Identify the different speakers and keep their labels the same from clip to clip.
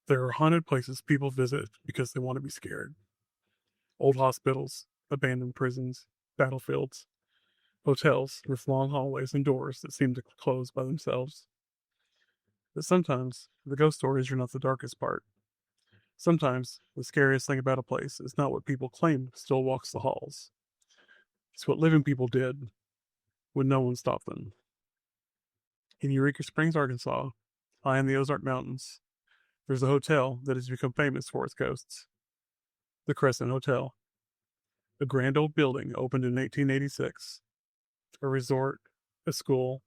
Speaker 1: There are haunted places people visit because they want to be scared. Old hospitals, abandoned prisons, battlefields, hotels with long hallways and doors that seem to close by themselves. But sometimes the ghost stories are not the darkest part. Sometimes the scariest thing about a place is not what people claim still walks the halls. It's what living people did when no one stopped them. In Eureka Springs, Arkansas, high in the Ozark Mountains, there's a hotel that has become famous for its ghosts. The Crescent Hotel. A grand old building opened in 1886. A resort, a school,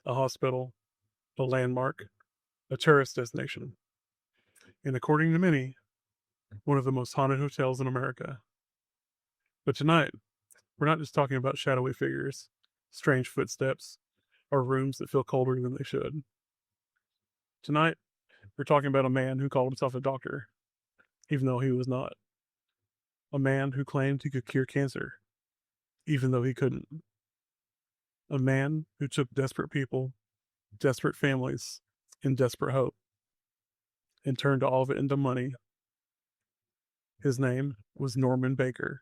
Speaker 1: a hospital, a landmark, a tourist destination. And according to many, one of the most haunted hotels in America. But tonight, we're not just talking about shadowy figures, strange footsteps, or rooms that feel colder than they should. Tonight, we're talking about a man who called himself a doctor, even though he was not. A man who claimed he could cure cancer, even though he couldn't. A man who took desperate people, desperate families, and desperate hope, and turned all of it into money. His name was Norman Baker.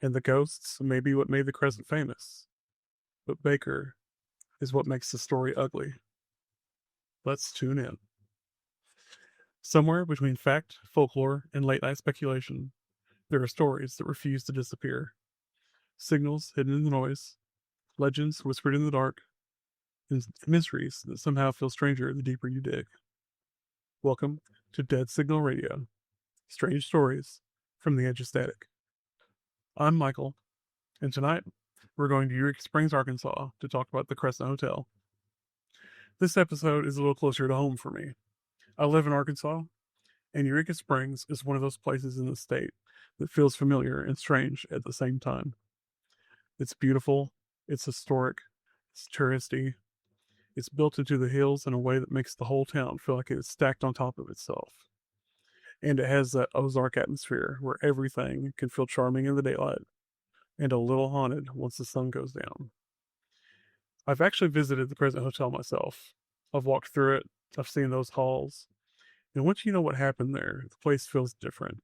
Speaker 1: And the ghosts may be what made the Crescent famous, but Baker is what makes the story ugly. Let's tune in. Somewhere between fact, folklore, and late night speculation, there are stories that refuse to disappear. Signals hidden in the noise, legends whispered in the dark, and mysteries that somehow feel stranger the deeper you dig. Welcome to Dead Signal Radio. Strange stories from the edge of static. I'm Michael, and tonight we're going to Eureka Springs, Arkansas to talk about the Crescent Hotel. This episode is a little closer to home for me. I live in Arkansas, and Eureka Springs is one of those places in the state that feels familiar and strange at the same time. It's beautiful, it's historic, it's touristy, it's built into the hills in a way that makes the whole town feel like it's stacked on top of itself. And it has that Ozark atmosphere where everything can feel charming in the daylight and a little haunted once the sun goes down. I've actually visited the Crescent Hotel myself. I've walked through it, I've seen those halls, and once you know what happened there, the place feels different.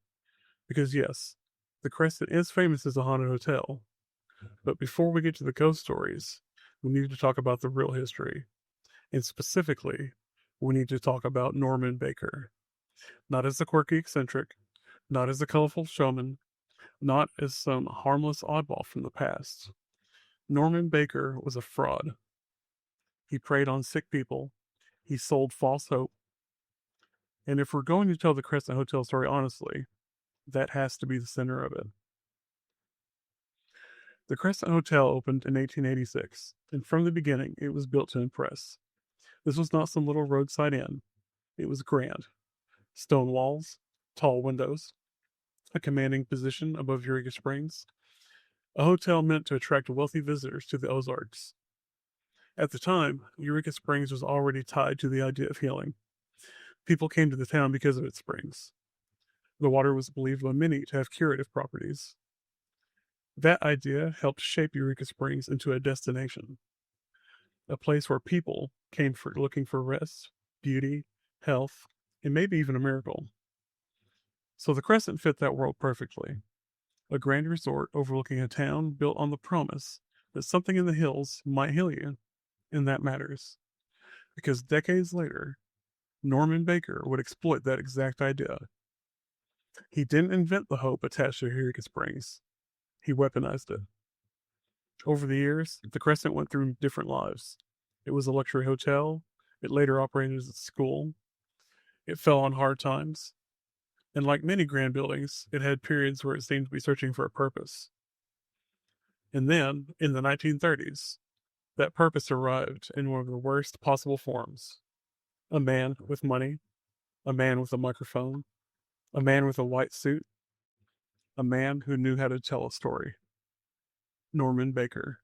Speaker 1: Because yes, the Crescent is famous as a haunted hotel, but before we get to the ghost stories, we need to talk about the real history. And specifically, we need to talk about Norman Baker. Not as a quirky eccentric, not as a colorful showman, not as some harmless oddball from the past. Norman Baker was a fraud. He preyed on sick people. He sold false hope. And if we're going to tell the Crescent Hotel story honestly, that has to be the center of it. The Crescent Hotel opened in 1886, and from the beginning, it was built to impress. This was not some little roadside inn. It was grand. Stone walls, tall windows, a commanding position above Eureka Springs, a hotel meant to attract wealthy visitors to the Ozarks. At the time, Eureka Springs was already tied to the idea of healing. People came to the town because of its springs. The water was believed by many to have curative properties. That idea helped shape Eureka Springs into a destination, a place where people came for looking for rest, beauty, health, and maybe even a miracle. So the Crescent fit that world perfectly. A grand resort overlooking a town built on the promise that something in the hills might heal you, and that matters. Because decades later, Norman Baker would exploit that exact idea. He didn't invent the hope attached to Eureka Springs. He weaponized it. Over the years, the Crescent went through different lives. It was a luxury hotel. It later operated as a school. It fell on hard times. And like many grand buildings, it had periods where it seemed to be searching for a purpose. And then, in the 1930s, that purpose arrived in one of the worst possible forms. A man with money, a man with a microphone, a man with a white suit, a man who knew how to tell a story. Norman Baker.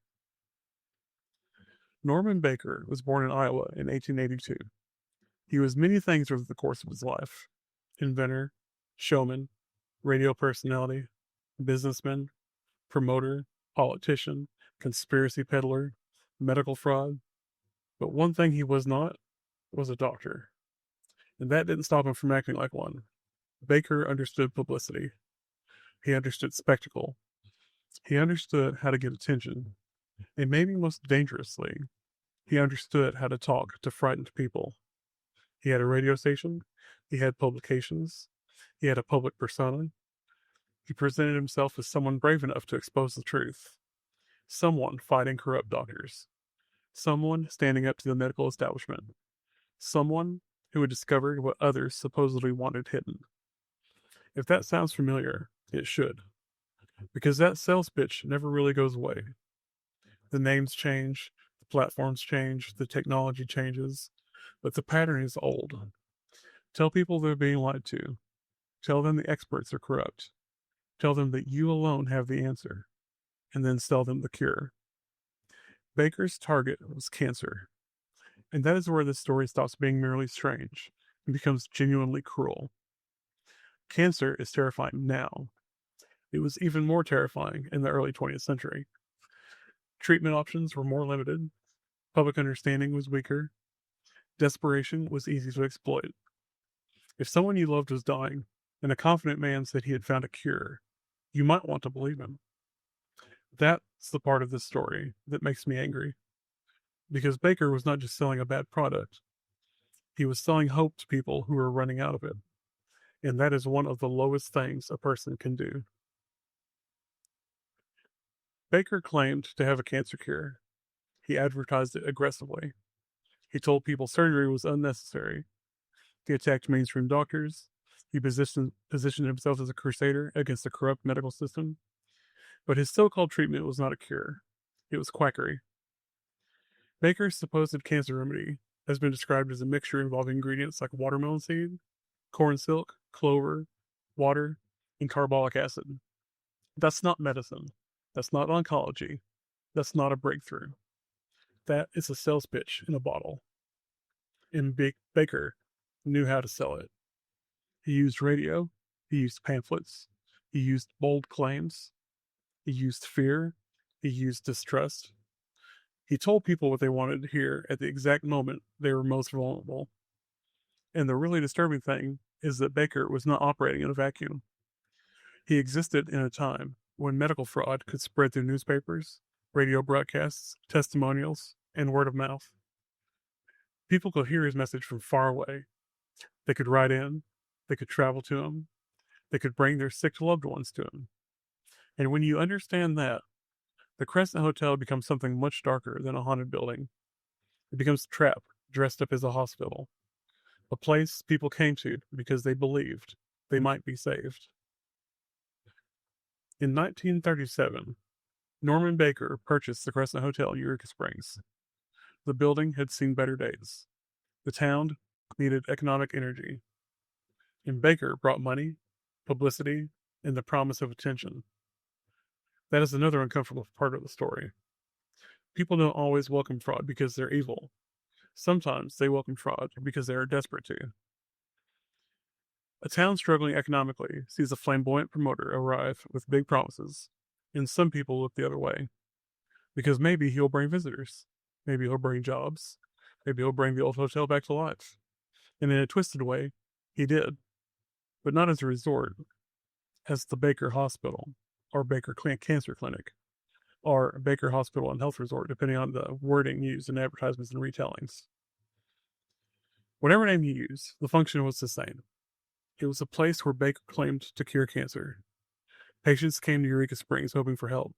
Speaker 1: Norman Baker was born in Iowa in 1882. He was many things over the course of his life: inventor, showman, radio personality, businessman, promoter, politician, conspiracy peddler, medical fraud. But one thing he was not was a doctor. And that didn't stop him from acting like one. Baker understood publicity. He understood spectacle. He understood how to get attention. And maybe most dangerously, he understood how to talk to frightened people. He had a radio station. He had publications. He had a public persona. He presented himself as someone brave enough to expose the truth. Someone fighting corrupt doctors. Someone standing up to the medical establishment. Someone who had discovered what others supposedly wanted hidden. If that sounds familiar, it should. Because that sales pitch never really goes away. The names change, the platforms change, the technology changes, but the pattern is old. Tell people they're being lied to. Tell them the experts are corrupt. Tell them that you alone have the answer, and then sell them the cure. Baker's target was cancer, and that is where this story stops being merely strange and becomes genuinely cruel. Cancer is terrifying now. It was even more terrifying in the early 20th century. Treatment options were more limited, public understanding was weaker, desperation was easy to exploit. If someone you loved was dying, and a confident man said he had found a cure, you might want to believe him. That's the part of this story that makes me angry. Because Baker was not just selling a bad product, he was selling hope to people who were running out of it. And that is one of the lowest things a person can do. Baker claimed to have a cancer cure. He advertised it aggressively. He told people surgery was unnecessary. He attacked mainstream doctors. He positioned himself as a crusader against the corrupt medical system. But his so-called treatment was not a cure. It was quackery. Baker's supposed cancer remedy has been described as a mixture involving ingredients like watermelon seed, corn silk, clover, water, and carbolic acid. That's not medicine. That's not oncology. That's not a breakthrough. That is a sales pitch in a bottle. And Baker knew how to sell it. He used radio. He used pamphlets. He used bold claims. He used fear. He used distrust. He told people what they wanted to hear at the exact moment they were most vulnerable. And the really disturbing thing is that Baker was not operating in a vacuum. He existed in a time when medical fraud could spread through newspapers, radio broadcasts, testimonials, and word of mouth. People could hear his message from far away. They could write in. They could travel to him. They could bring their sick loved ones to him. And when you understand that, the Crescent Hotel becomes something much darker than a haunted building. It becomes a trap dressed up as a hospital, a place people came to because they believed they might be saved. In 1937, Norman Baker purchased the Crescent Hotel, Eureka Springs. The building had seen better days. The town needed economic energy. And Baker brought money, publicity, and the promise of attention. That is another uncomfortable part of the story. People don't always welcome fraud because they're evil. Sometimes they welcome fraud because they are desperate to. A town struggling economically sees a flamboyant promoter arrive with big promises, and some people look the other way. Because maybe he'll bring visitors. Maybe he'll bring jobs. Maybe he'll bring the old hotel back to life. And in a twisted way, he did. But not as a resort, as the Baker Hospital, or Baker Cancer Clinic, or Baker Hospital and Health Resort, depending on the wording used in advertisements and retellings. Whatever name you use, the function was the same. It was a place where Baker claimed to cure cancer. Patients came to Eureka Springs hoping for help.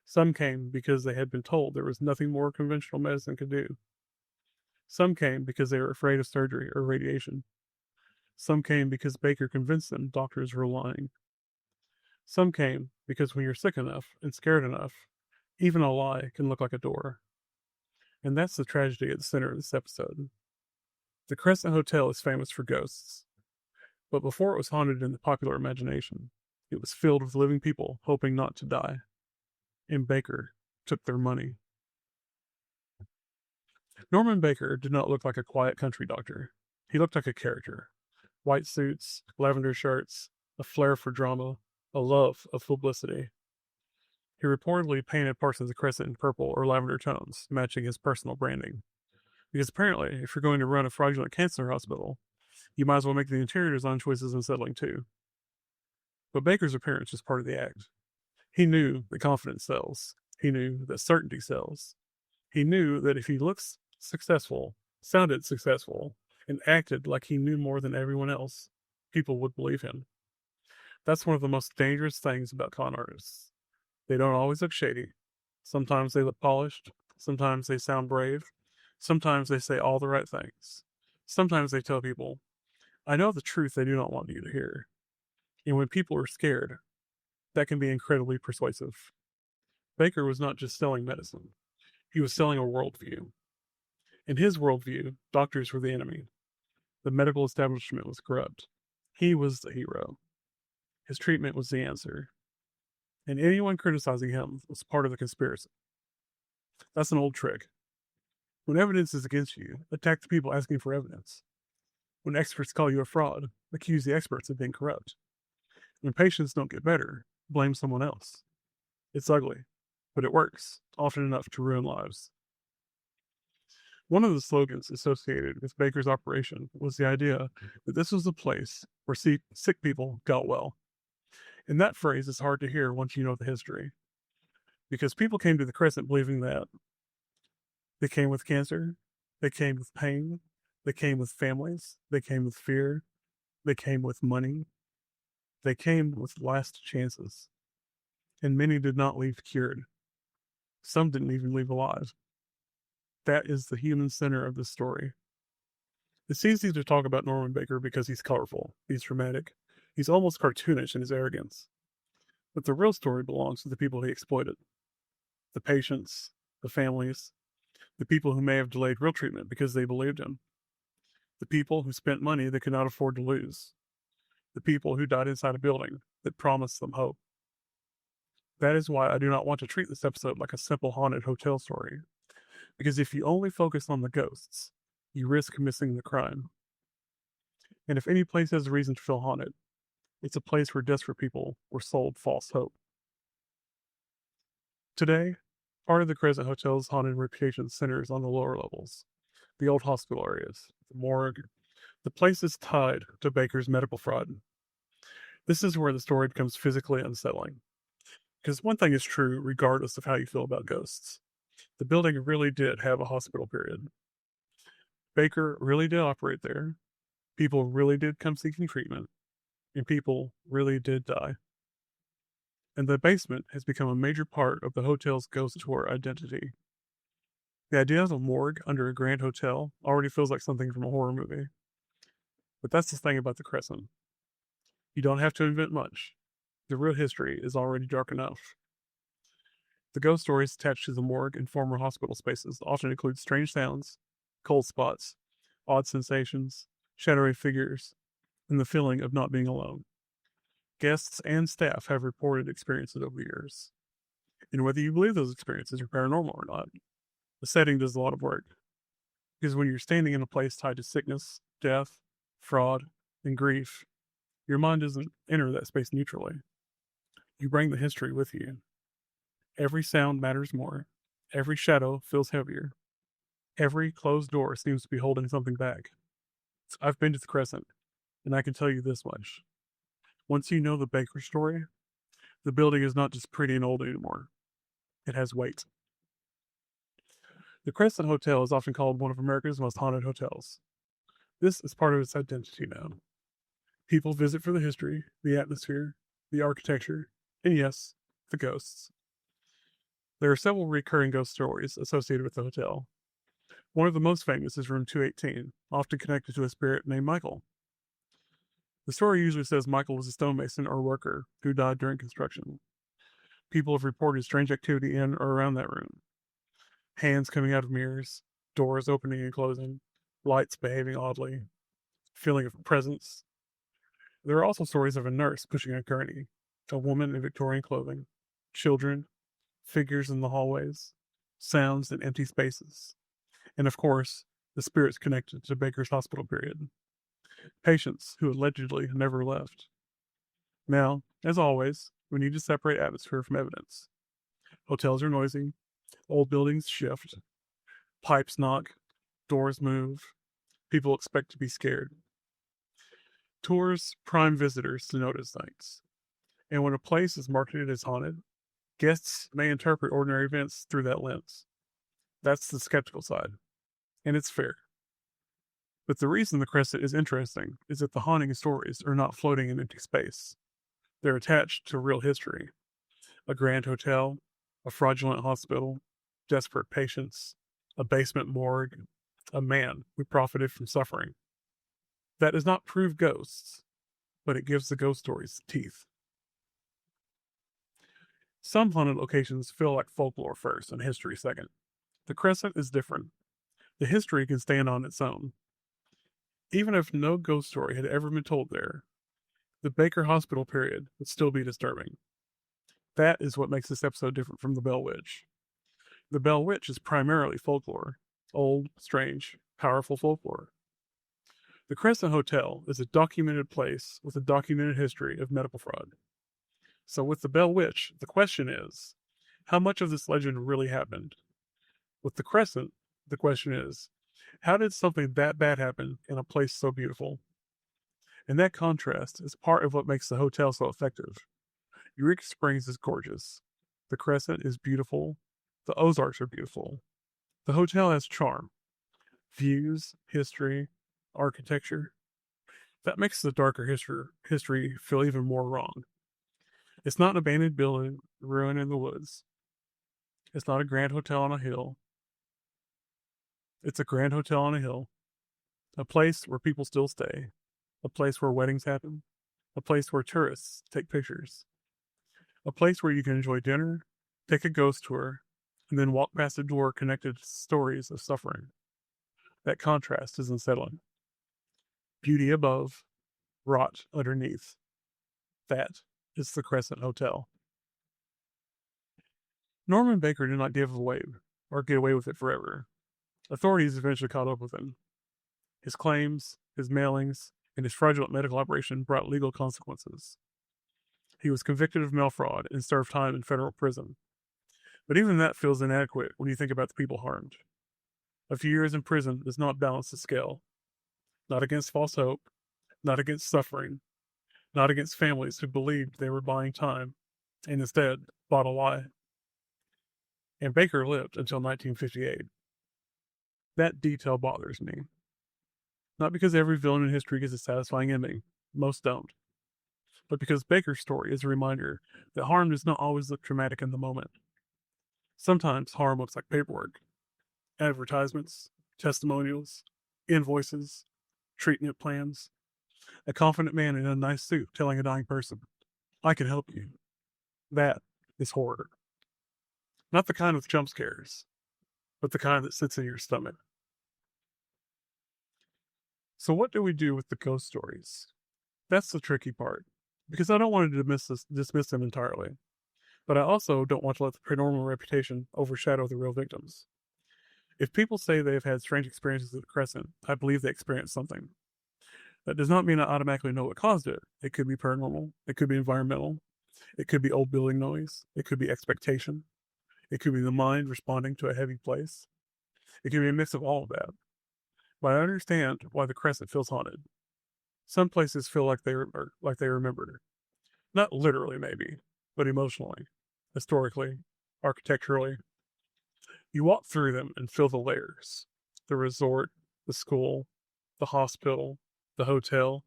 Speaker 1: Some came because they had been told there was nothing more conventional medicine could do. Some came because they were afraid of surgery or radiation. Some came because Baker convinced them doctors were lying. Some came because when you're sick enough and scared enough, even a lie can look like a door. And that's the tragedy at the center of this episode. The Crescent Hotel is famous for ghosts. But before it was haunted in the popular imagination, it was filled with living people hoping not to die. And Baker took their money. Norman Baker did not look like a quiet country doctor. He looked like a character. White suits, lavender shirts, a flair for drama, a love of publicity. He reportedly painted parts of the crescent in purple or lavender tones, matching his personal branding. Because apparently, if you're going to run a fraudulent cancer hospital, You might as well make the interior design choices unsettling too. But Baker's appearance is part of the act. He knew that confidence sells. He knew that certainty sells. He knew that if he looks successful, sounded successful, and acted like he knew more than everyone else, people would believe him. That's one of the most dangerous things about con artists. They don't always look shady. Sometimes they look polished. Sometimes they sound brave. Sometimes they say all the right things. Sometimes they tell people, I know the truth they do not want you to hear. And when people are scared, that can be incredibly persuasive. Baker was not just selling medicine, he was selling a worldview. In his worldview, doctors were the enemy. The medical establishment was corrupt. He was the hero. His treatment was the answer. And anyone criticizing him was part of the conspiracy. That's an old trick. When evidence is against you, attack the people asking for evidence. When experts call you a fraud, accuse the experts of being corrupt. When patients don't get better, blame someone else. It's ugly, but it works, often enough to ruin lives. One of the slogans associated with Baker's operation was the idea that this was a place where sick people got well. And that phrase is hard to hear once you know the history, because people came to the Crescent believing that they came with cancer, they came with pain, they came with families, they came with fear, they came with money, they came with last chances. And many did not leave cured. Some didn't even leave alive. That is the human center of this story. It's easy to talk about Norman Baker because he's colorful, he's dramatic, he's almost cartoonish in his arrogance. But the real story belongs to the people he exploited. The patients, the families, the people who may have delayed real treatment because they believed him. The people who spent money they could not afford to lose. The people who died inside a building that promised them hope. That is why I do not want to treat this episode like a simple haunted hotel story. Because if you only focus on the ghosts, you risk missing the crime. And if any place has a reason to feel haunted, it's a place where desperate people were sold false hope. Today, part of the Crescent Hotel's haunted reputation centers on the lower levels, the old hospital areas, the morgue, the places tied to Baker's medical fraud. This is where the story becomes physically unsettling. Because one thing is true regardless of how you feel about ghosts. The building really did have a hospital period. Baker really did operate there. People really did come seeking treatment. And people really did die. And the basement has become a major part of the hotel's ghost tour identity. The idea of a morgue under a grand hotel already feels like something from a horror movie. But that's the thing about the Crescent. You don't have to invent much. The real history is already dark enough. The ghost stories attached to the morgue and former hospital spaces often include strange sounds, cold spots, odd sensations, shadowy figures, and the feeling of not being alone. Guests and staff have reported experiences over the years. And whether you believe those experiences are paranormal or not, the setting does a lot of work. Because when you're standing in a place tied to sickness, death, fraud, and grief, your mind doesn't enter that space neutrally. You bring the history with you. Every sound matters more. Every shadow feels heavier. Every closed door seems to be holding something back. I've been to the Crescent, and I can tell you this much. Once you know the Baker story, the building is not just pretty and old anymore. It has weight. The Crescent Hotel is often called one of America's most haunted hotels. This is part of its identity now. People visit for the history, the atmosphere, the architecture, and yes, the ghosts. There are several recurring ghost stories associated with the hotel. One of the most famous is room 218, often connected to a spirit named Michael. The story usually says Michael was a stonemason or worker who died during construction. People have reported strange activity in or around that room. Hands coming out of mirrors, doors opening and closing, lights behaving oddly, feeling of presence. There are also stories of a nurse pushing a gurney, a woman in Victorian clothing, children, figures in the hallways, sounds in empty spaces, and of course, the spirits connected to Baker's hospital period. Patients who allegedly never left. Now, as always, we need to separate atmosphere from evidence. Hotels are noisy, old buildings shift, pipes knock, doors move, people expect to be scared. Tours prime visitors to notice things. And when a place is marketed as haunted, guests may interpret ordinary events through that lens. That's the skeptical side. And it's fair. But the reason the Crescent is interesting is that the haunting stories are not floating in empty space. They're attached to real history. A grand hotel, a fraudulent hospital, desperate patients, a basement morgue, a man who profited from suffering. That does not prove ghosts, but it gives the ghost stories teeth. Some haunted locations feel like folklore first and history second. The Crescent is different. The history can stand on its own. Even if no ghost story had ever been told there, the Baker Hospital period would still be disturbing. That is what makes this episode different from the Bell Witch. The Bell Witch is primarily folklore, old, strange, powerful folklore. The Crescent Hotel is a documented place with a documented history of medical fraud. So with the Bell Witch, the question is, how much of this legend really happened? With the Crescent, the question is, how did something that bad happen in a place so beautiful? And that contrast is part of what makes the hotel so effective. Eureka Springs is gorgeous. The Crescent is beautiful. The Ozarks are beautiful. The hotel has charm, views, history, architecture. That makes the darker history feel even more wrong. It's not an abandoned building, ruin in the woods. It's not a grand hotel on a hill. It's a grand hotel on a hill. A place where people still stay. A place where weddings happen. A place where tourists take pictures. A place where you can enjoy dinner, take a ghost tour, and then walk past a door connected to stories of suffering. That contrast is unsettling. Beauty above, rot underneath. That is the Crescent Hotel. Norman Baker did not give away or get away with it forever. Authorities eventually caught up with him. His claims, his mailings, and his fraudulent medical operation brought legal consequences. He was convicted of mail fraud and served time in federal prison. But even that feels inadequate when you think about the people harmed. A few years in prison does not balance the scale. Not against false hope, not against suffering, not against families who believed they were buying time and instead bought a lie. And Baker lived until 1958. That detail bothers me. Not because every villain in history gets a satisfying ending, most don't, but because Baker's story is a reminder that harm does not always look dramatic in the moment. Sometimes harm looks like paperwork, advertisements, testimonials, invoices, treatment plans, a confident man in a nice suit telling a dying person, I can help you. That is horror. Not the kind with jump scares, but the kind that sits in your stomach. So what do we do with the ghost stories? That's the tricky part, because I don't want to dismiss them entirely, but I also don't want to let the paranormal reputation overshadow the real victims. If people say they have had strange experiences at the Crescent, I believe they experienced something. That does not mean I automatically know what caused it. It could be paranormal, it could be environmental, it could be old building noise, it could be expectation, it could be the mind responding to a heavy place. It could be a mix of all of that. But I understand why the Crescent feels haunted. Some places feel like they remember. Not literally, maybe, but emotionally, historically, architecturally. You walk through them and feel the layers: the resort, the school, the hospital, the hotel,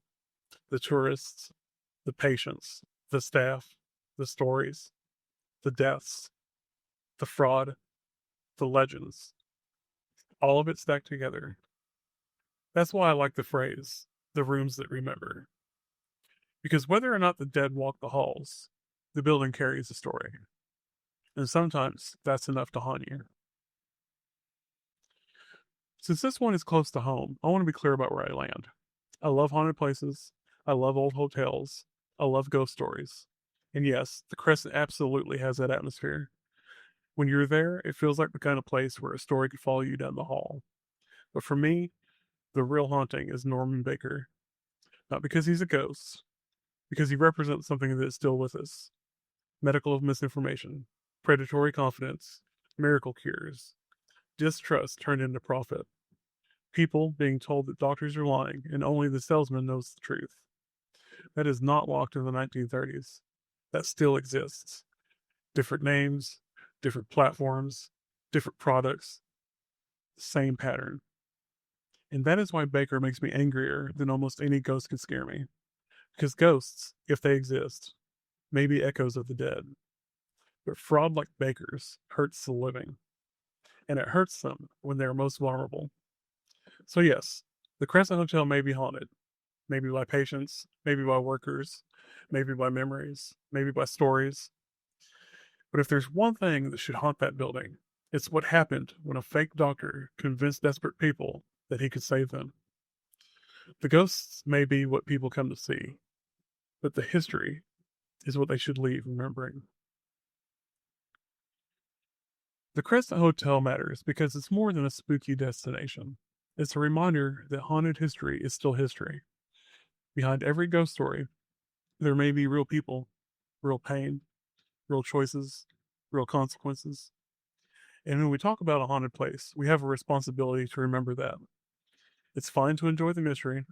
Speaker 1: the tourists, the patients, the staff, the stories, the deaths, the fraud, the legends. All of it stacked together. That's why I like the phrase, the rooms that remember. Because whether or not the dead walk the halls, the building carries a story. And sometimes that's enough to haunt you. Since this one is close to home, I want to be clear about where I land. I love haunted places. I love old hotels. I love ghost stories. And yes, the Crescent absolutely has that atmosphere. When you're there, it feels like the kind of place where a story could follow you down the hall. But for me, the real haunting is Norman Baker. Not because he's a ghost, because he represents something that is still with us. Medical misinformation, predatory confidence, miracle cures, distrust turned into profit. People being told that doctors are lying and only the salesman knows the truth. that is not locked in the 1930s. That still exists. Different names, different platforms, different products, same pattern. And that is why Baker makes me angrier than almost any ghost can scare me. Because ghosts, if they exist, may be echoes of the dead. But fraud like Baker's hurts the living. And it hurts them when they are most vulnerable. So, yes, the Crescent Hotel may be haunted. Maybe by patients, maybe by workers, maybe by memories, maybe by stories. But if there's one thing that should haunt that building, it's what happened when a fake doctor convinced desperate people that he could save them. The ghosts may be what people come to see, but the history is what they should leave remembering. The Crescent Hotel matters because it's more than a spooky destination. It's a reminder that haunted history is still history. Behind every ghost story, there may be real people, real pain, real choices, real consequences. And when we talk about a haunted place, we have a responsibility to remember that. It's fine to enjoy the mystery.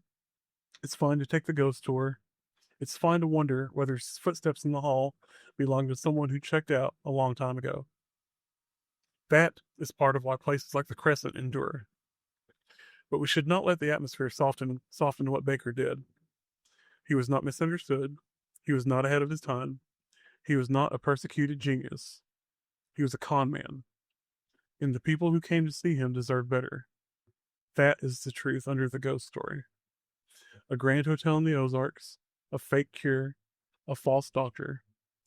Speaker 1: It's fine to take the ghost tour. It's fine to wonder whether footsteps in the hall belong to someone who checked out a long time ago. That is part of why places like the Crescent endure. But we should not let the atmosphere soften what Baker did. He was not misunderstood. He was not ahead of his time. He was not a persecuted genius. He was a con man. And the people who came to see him deserve better. That is the truth under the ghost story. A grand hotel in the Ozarks, a fake cure, a false doctor,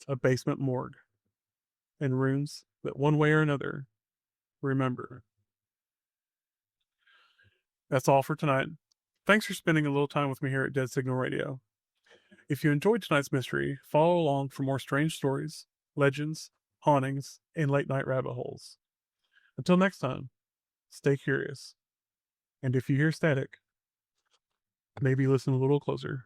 Speaker 1: a basement morgue, and rooms that one way or another remember. That's all for tonight. Thanks for spending a little time with me here at Dead Signal Radio. If you enjoyed tonight's mystery, follow along for more strange stories, legends, hauntings, and late night rabbit holes. Until next time, stay curious. And if you hear static, maybe listen a little closer.